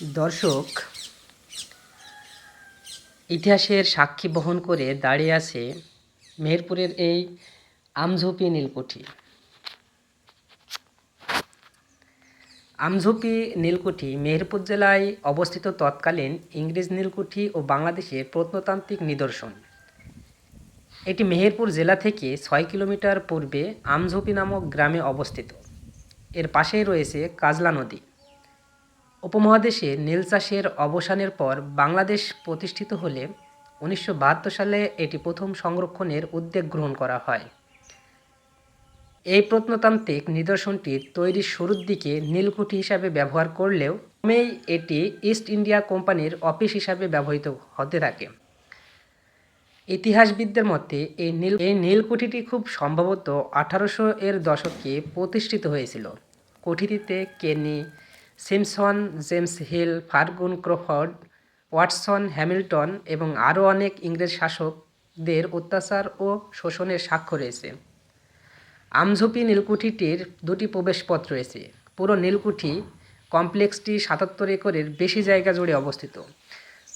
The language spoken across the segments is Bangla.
দর্শক, ইতিহাসের সাক্ষী বহন করে দাঁড়িয়ে আছে মেহেরপুরের এই আমঝোপি নীলকুঠি। আমঝোপি নীলকুঠি মেহেরপুর জেলায় অবস্থিত তৎকালীন ইংরেজ নীলকুঠি ও বাংলাদেশের প্রত্নতাত্ত্বিক নিদর্শন। এটি মেহেরপুর জেলা থেকে 6 কিলোমিটার পূর্বে আমঝোপি নামক গ্রামে অবস্থিত। এর পাশেই রয়েছে কাজলা নদী। উপমহাদেশে নীল চাষের অবসানের পর বাংলাদেশ প্রতিষ্ঠিত হলে 1972 সালে এটি প্রথম সংরক্ষণের উদ্যোগ গ্রহণ করা হয়। এই প্রত্নতাত্ত্বিক নিদর্শনটি তৈরির শুরুর দিকে নীলকুঠি হিসাবে ব্যবহার করলেও ক্রমেই এটি ইস্ট ইন্ডিয়া কোম্পানির অফিস হিসাবে ব্যবহৃত হতে থাকে। ইতিহাসবিদদের মতে এই নীলকুঠিটি খুব সম্ভবত 1800 এর দশকে প্রতিষ্ঠিত হয়েছিল। কুঠিটিতে Kenny, Simpson, James Hill, Ferguson Crawford, Watson, Hamilton এবং আরও অনেক ইংরেজ শাসকদের অত্যাচার ও শোষণের সাক্ষ্য রয়েছে। আমঝোপি নীলকুঠিটির দুটি প্রবেশপথ রয়েছে। পুরো নীলকুঠি কমপ্লেক্সটি 77 একরের বেশি জায়গা জুড়ে অবস্থিত।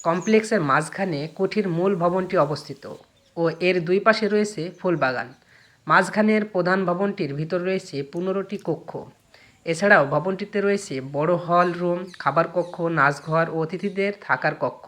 কমপ্লেক্সের মাঝখানে কুঠির মূল ভবনটি অবস্থিত ও এর দুই পাশে রয়েছে ফুলবাগান। মাঝখানের প্রধান ভবনটির ভিতর রয়েছে 15টি কক্ষ। এছাড়াও ভবনটিতে রয়েছে বড় হল রুম, খাবার কক্ষ, নাচঘর ও অতিথিদের থাকার কক্ষ।